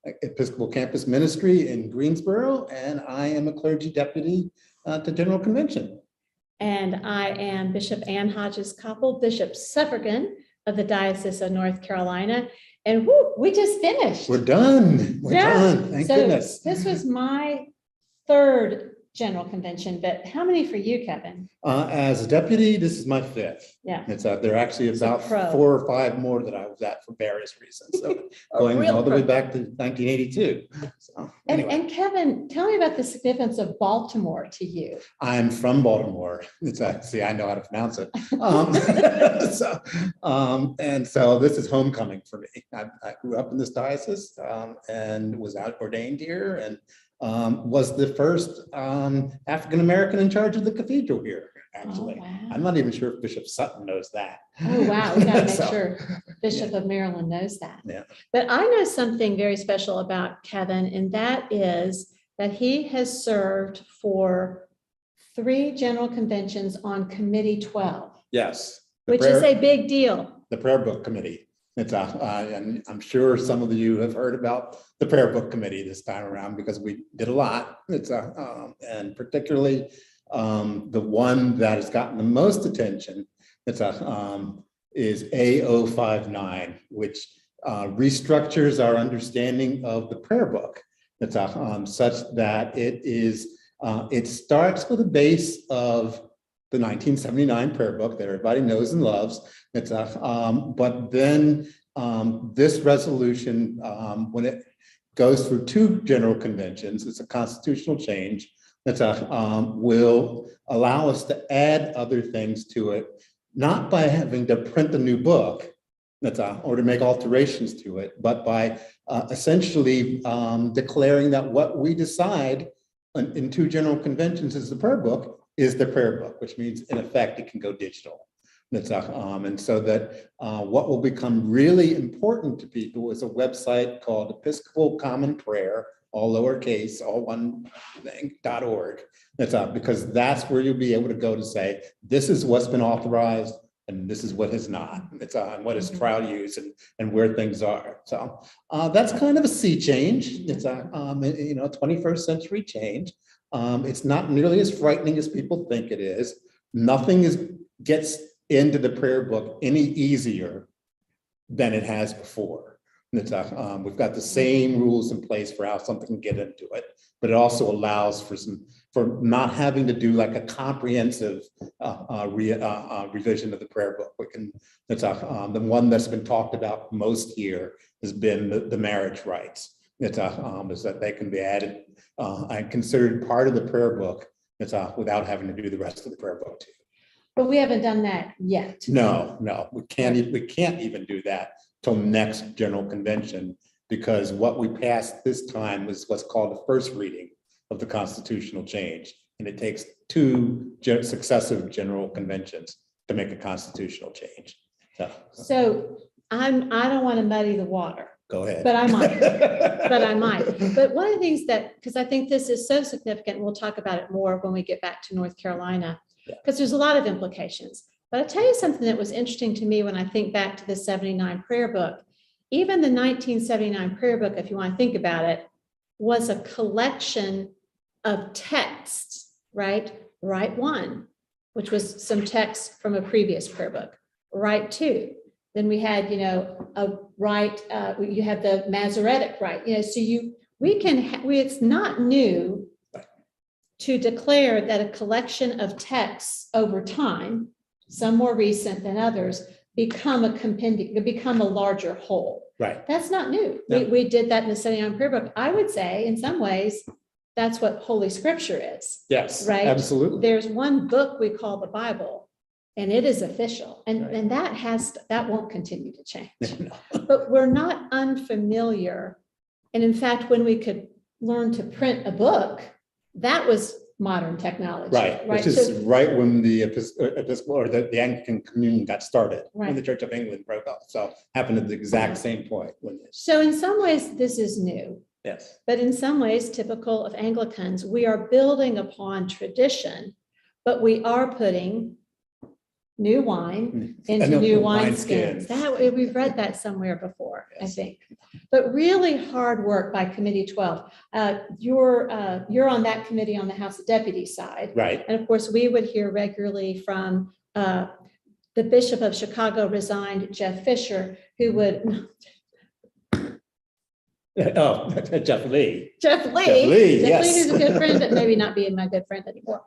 Episcopal Campus Ministry in Greensboro, and I am a clergy deputy to General Convention. And I am Bishop Ann Hodges-Copple, Bishop Suffragan of the Diocese of North Carolina. And whoo, we just finished. We're done. We're done. Thank goodness. This was my third General Convention, but how many for you, Kevin? As a deputy, this is my fifth. Yeah. It's there are actually about 4 or 5 more that I was at for various reasons. So going all the way back to 1982. So, anyway. And Kevin, tell me about the significance of Baltimore to you. I'm from Baltimore. It's see, I know how to pronounce it. And so this is homecoming for me. I grew up in this diocese and was ordained here, and was the first African-American in charge of the cathedral here, actually. Oh, wow. I'm not even sure if Bishop Sutton knows that. Oh, wow. We got to make sure Bishop of Maryland knows that. Yeah. But I know something very special about Kevin, and that is that he has served for 3 General Conventions on Committee 12. Yes. Which is a big deal. The Prayer Book Committee. It's and I'm sure some of you have heard about the Prayer Book Committee this time around because we did a lot. It's and particularly the one that has gotten the most attention. It's is A059, which restructures our understanding of the prayer book. It's such that it starts with a base of the 1979 prayer book that everybody knows and loves. It's but then this resolution, when it goes through 2 general conventions, it's a constitutional change that will allow us to add other things to it, not by having to print a new book, or to make alterations to it, but by essentially declaring that what we decide in 2 general conventions is the prayer book is the prayer book, which means in effect it can go digital. And so that what will become really important to people is a website called Episcopal Common Prayer, all lowercase, all one thing, .org. Because that's where you'll be able to go to say, this is what's been authorized and this is what has not. It's what is trial use and where things are. So that's kind of a sea change. It's a 21st century change. It's not nearly as frightening as people think it is. Nothing gets into the prayer book any easier than it has before. We've got the same rules in place for how something can get into it, but it also allows for not having to do like a comprehensive revision of the prayer book. The one that's been talked about most here has been the marriage rites. Is that they can be added and considered part of the prayer book. Without having to do the rest of the prayer book too. But we haven't done that yet. No, we can't. We can't even do that till next General Convention, because what we passed this time was what's called the first reading of the constitutional change, and it takes 2 successive General Conventions to make a constitutional change. So I don't want to muddy the water. Go ahead. But I might. But one of the things because I think this is so significant, and we'll talk about it more when we get back to North Carolina, because there's a lot of implications. But I'll tell you something that was interesting to me when I think back to the 79 prayer book. Even the 1979 prayer book, if you want to think about it, was a collection of texts, right? Rite 1, which was some text from a previous prayer book. Rite 2. Then we had, a rite, you have the Masoretic rite, so it's not new to declare that a collection of texts over time, some more recent than others, become a compendium, become a larger whole. Right. That's not new. No. We did that in the 79 prayer book. I would say in some ways, that's what Holy Scripture is. Yes, right. Absolutely. There's one book we call the Bible, and it is official, and that won't continue to change. No. But we're not unfamiliar. And in fact, when we could learn to print a book, that was modern technology. Right. Which is right when the Episcopal or the Anglican Communion got started, when the Church of England broke up. So happened at the exact same point. So in some ways, this is new. Yes. But in some ways, typical of Anglicans, we are building upon tradition, but we are putting new wine into new wineskins. We've read that somewhere before, yes. I think. But really hard work by Committee 12. You're on that committee on the House of Deputies side. Right. And of course, we would hear regularly from the Bishop of Chicago resigned, Jeff Fisher, who would... Oh, Jeff Lee. Jeff Lee, yes. who's a good friend, but maybe not being my good friend anymore.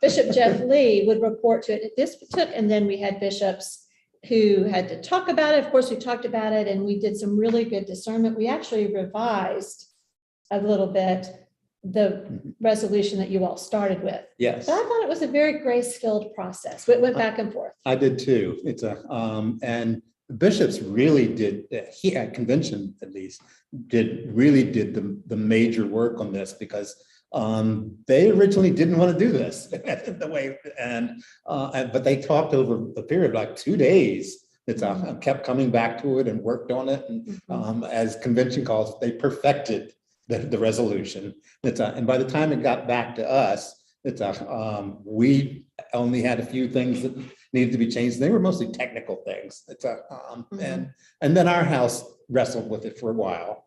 Bishop Jeff Lee would report to it. This took, and then we had bishops who had to talk about it. Of course, we talked about it, and we did some really good discernment. We actually revised a little bit the resolution that you all started with. Yes. But I thought it was a very grace-filled process. It went back and forth. I did too. It's and the bishops really did, he at convention at least, really did the major work on this, because they originally didn't want to do this the way, but they talked over a period of like 2 days. It's kept coming back to it and worked on it, and as convention calls it, they perfected the resolution. And by the time it got back to us, we only had a few things that needed to be changed. They were mostly technical things. And then our house wrestled with it for a while.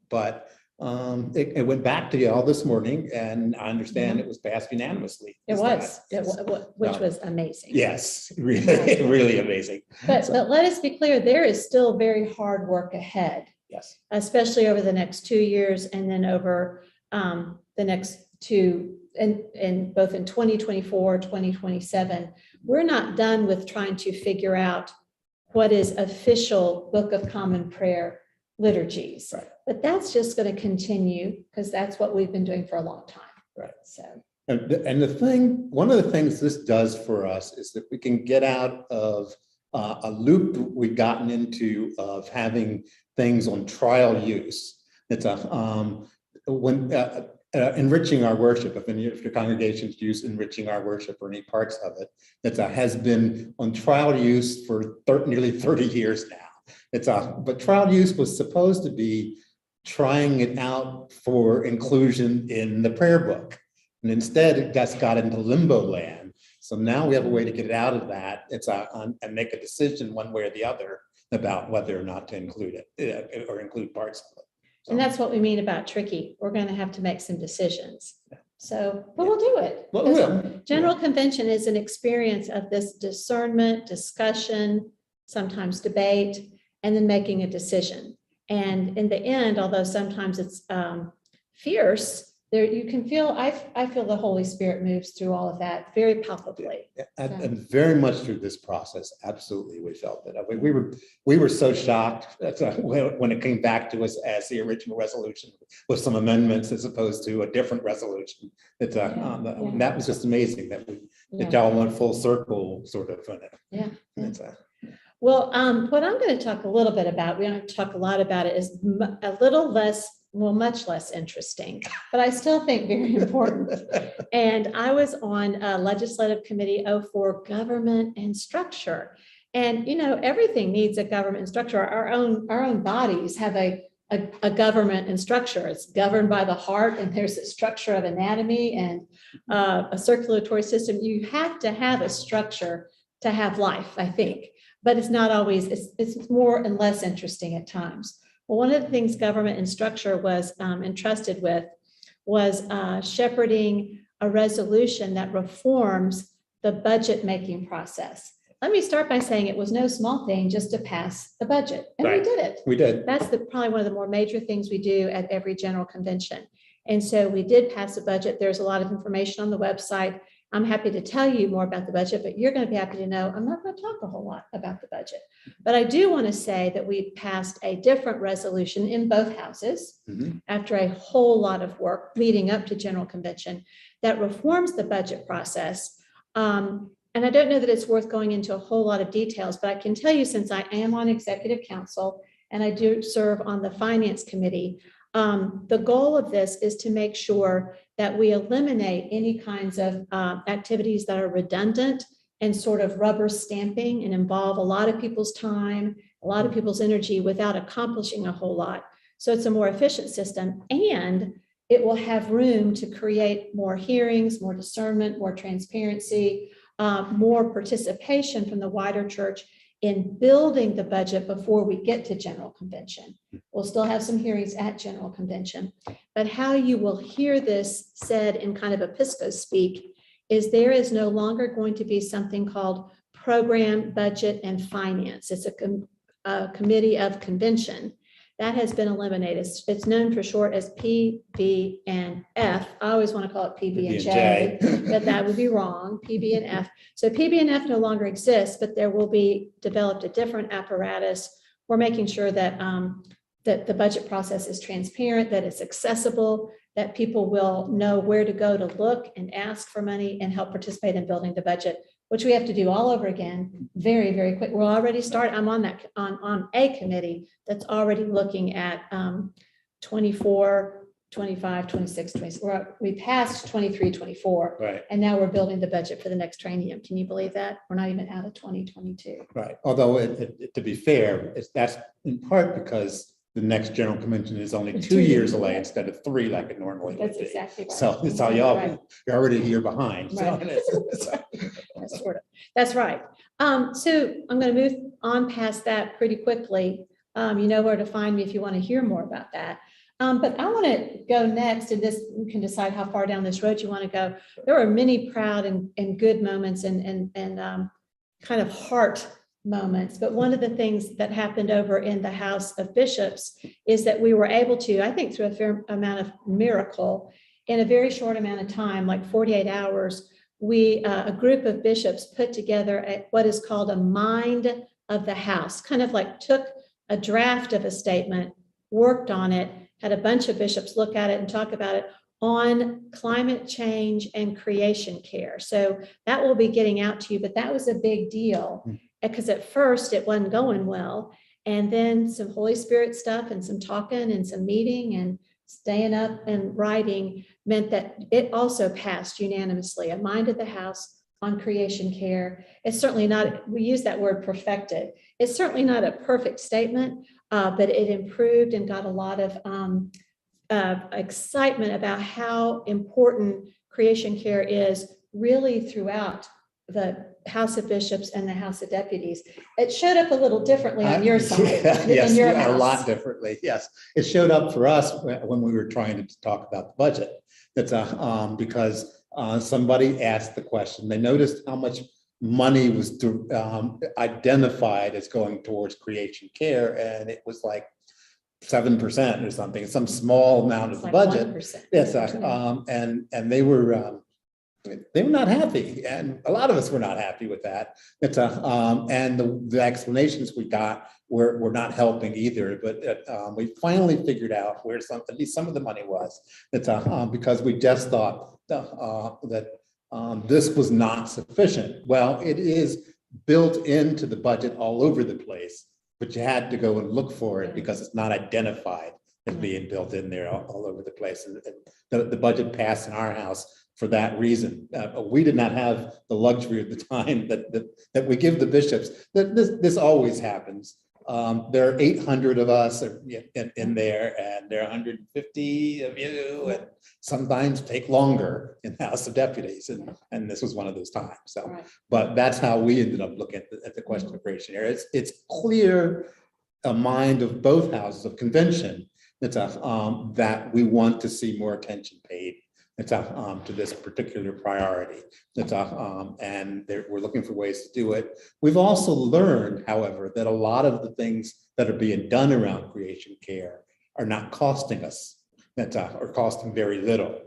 But it went back to y'all this morning, and I understand it was passed unanimously. It was, which was amazing. Yes, really, really amazing. But let us be clear, there is still very hard work ahead. Yes, especially over the next 2 years, and then over the next two, and both in 2024, 2027. We're not done with trying to figure out what is official Book of Common Prayer liturgies. Right. But that's just going to continue, because that's what we've been doing for a long time. Right. So. And one of the things this does for us is that we can get out of a loop we've gotten into of having things on trial use. It's enriching our worship. If your congregations use enriching our worship or any parts of it, has been on trial use for nearly 30 years now. But trial use was supposed to be trying it out for inclusion in the prayer book, and instead it just got into limbo land. So now we have a way to get it out of that. And make a decision one way or the other about whether or not to include it or include parts of it. So. And that's what we mean about tricky. We're going to have to make some decisions. So, but we'll do it. Well, General Convention is an experience of this discernment, discussion, sometimes debate, and then making a decision. And in the end, although sometimes it's fierce, there you can feel, I feel the Holy Spirit moves through all of that very palpably. And very much through this process, absolutely, we felt that. We were so shocked when it came back to us as the original resolution with some amendments as opposed to a different resolution. That was just amazing that y'all went full circle, sort of. Well, what I'm going to talk a little bit about, we don't have to talk a lot about it, is a little less, much less interesting, but I still think very important. And I was on Legislative Committee 04, Government and Structure. And, everything needs a government and structure. Our own bodies have a government and structure. It's governed by the heart, and there's a structure of anatomy and a circulatory system. You have to have a structure to have life, I think. But it's not always, it's more and less interesting at times. Well, one of the things government and structure was entrusted with was shepherding a resolution that reforms the budget making process. Let me start by saying it was no small thing just to pass the budget. And we did it. We did. That's probably one of the more major things we do at every general convention. And so we did pass the budget. There's a lot of information on the website. I'm happy to tell you more about the budget, but you're going to be happy to know I'm not going to talk a whole lot about the budget. But I do want to say that we passed a different resolution in both houses after a whole lot of work leading up to General Convention that reforms the budget process. And I don't know that it's worth going into a whole lot of details, but I can tell you, since I am on Executive Council and I do serve on the Finance Committee, the goal of this is to make sure that we eliminate any kinds of activities that are redundant and sort of rubber stamping and involve a lot of people's time, a lot of people's energy without accomplishing a whole lot. So it's a more efficient system, and it will have room to create more hearings, more discernment, more transparency, more participation from the wider church in building the budget before we get to general convention. We'll still have some hearings at general convention, but how you will hear this said in kind of Episcopal speak is there is no longer going to be something called program, budget, and finance. It's a committee of convention. That has been eliminated. It's known for short as P, B, and F. I always want to call it PB and J, but that would be wrong, PB and F. So PB and F no longer exists, but there will be developed a different apparatus. We're making sure that, that the budget process is transparent, that it's accessible, that people will know where to go to look and ask for money and help participate in building the budget, which we have to do all over again very, very quick. We'll already start. I'm on that on a committee that's already looking at 24, 25, 26, 26. We passed 23, 24. Right. And now we're building the budget for the next triennium. Can you believe that? We're not even out of 2022. Right. Although to be fair, that's in part because the next general convention is only 2 years away instead of 3 like it normally would That's be. exactly right. So it's all y'all, Right. you're already a year behind. So Right. That's right. So I'm going to move on past that pretty quickly. You know where to find me if you want to hear more about that. But I want to go next, and this you can decide how far down this road you want to go. There are many proud and good moments and kind of heart moments. But one of the things that happened over in the House of Bishops is that we were able to, I think through a fair amount of miracle, in a very short amount of time, like 48 hours, a group of bishops put together what is called a mind of the House, kind of like took a draft of a statement, worked on it, had a bunch of bishops look at it and talk about it on climate change and creation care. So that will be getting out to you, but that was a big deal because at first it wasn't going well. And then some Holy Spirit stuff and some talking and some meeting and staying up and writing meant that it also passed unanimously, a mind of the House on creation care. It's certainly not, we use that word perfected. It's certainly not a perfect statement, but it improved and got a lot of excitement about how important creation care is really throughout the House of Bishops and the House of Deputies. It showed up a little differently on your side. Yes, in your a house. lot differently. Yes, it showed up for us when we were trying to talk about the budget. That's because somebody asked the question. They noticed how much money was identified as going towards creation care, and it was like 7% or something, some small amount of the budget. 1%. Yes, and they were not happy, and a lot of us were not happy with that. It's and the explanations we got were not helping either. But we finally figured out where at least some of the money was. It's because we just thought that this was not sufficient. Well, it is built into the budget all over the place, but you had to go and look for it because it's not identified as being built in there all over the place. And the budget passed in our house for that reason. We did not have the luxury of the time that we give the bishops. This always happens. There are 800 of us in there, and there are 150 of you, and sometimes take longer in the House of Deputies, and this was one of those times. So, Right. but that's how we ended up looking at the question of creation area. It's clear a mind of both houses of convention that we want to see more attention paid to this particular priority. And we're looking for ways to do it. We've also learned, however, that a lot of the things that are being done around creation care are not costing us, or costing very little.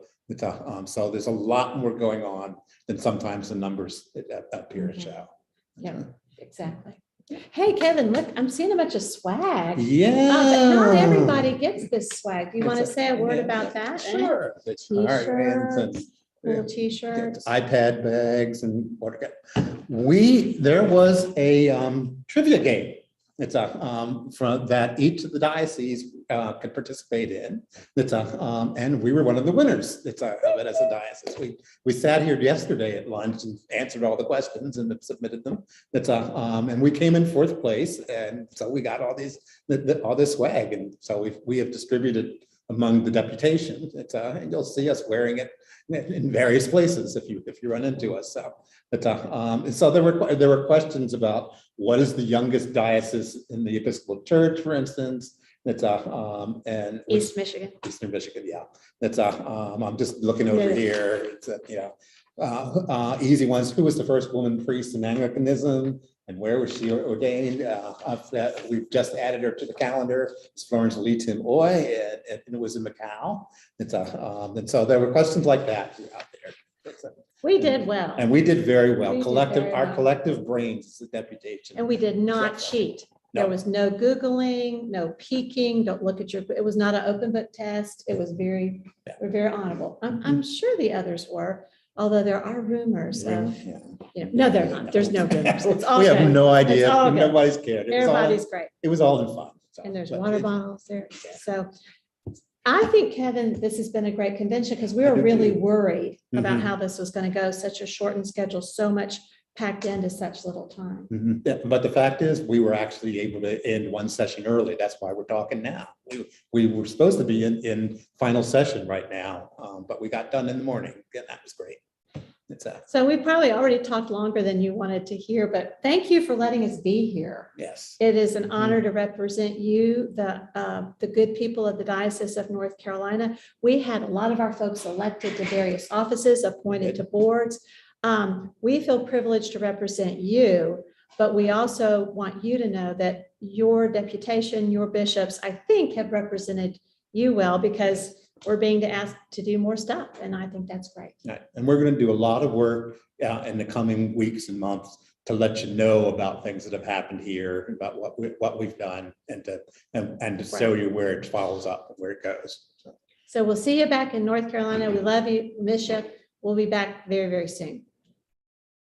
So there's a lot more going on than sometimes the numbers appear to show. Yeah, exactly. Hey, Kevin, look, I'm seeing a bunch of swag. Yeah. But not everybody gets this swag. Do you want to say a word about that? Sure. T-shirts, cool T-shirts. iPad bags and what? There was a trivia game. It's from that each of the dioceses could participate in. And we were one of the winners. Of it as a diocese. We sat here yesterday at lunch and answered all the questions and submitted them. And we came in 4th place, and so we got all this swag, and so we have distributed among the deputation. And you'll see us wearing it in various places if you run into us. So, and so there were questions about what is the youngest diocese in the Episcopal Church, for instance. And East Michigan. Eastern Michigan, yeah. I'm just looking over here. It's easy ones. Who was the first woman priest in Anglicanism, and where was she ordained? We've just added her to the calendar. It's Florence Lee Tim Oy, and it was in Macau. And so there were questions like that out there. We did well. And we did very well. Our Collective brains is the deputation. And we did not cheat. There was no Googling, no peeking, don't look at it was not an open book test. It was we're very honorable. I'm sure the others were, although there are rumors of, no, they're not. There's no rumors. It's all we good. have no idea. It's all good. Nobody's cared. Everybody's great. It was all in fun. So, and there's water bottles there. So I think, Kevin, this has been a great convention because we were really worried about how this was going to go, such a shortened schedule, so much packed into such little time. Yeah, but the fact is, we were actually able to end one session early. That's why we're talking now. We were supposed to be in final session right now, but we got done in the morning, and that was great. So we probably already talked longer than you wanted to hear, but thank you for letting us be here. Yes. It is an honor to represent you, the good people of the Diocese of North Carolina. We had a lot of our folks elected to various offices, appointed to boards. We feel privileged to represent you, but we also want you to know that your deputation, your bishops, I think, have represented you well, because we're being asked to do more stuff. And I think that's great. Right. And we're going to do a lot of work in the coming weeks and months to let you know about things that have happened here, about what we've done, and to show you where it follows up and where it goes. So we'll see you back in North Carolina. We love you, miss you. We'll be back very, very soon.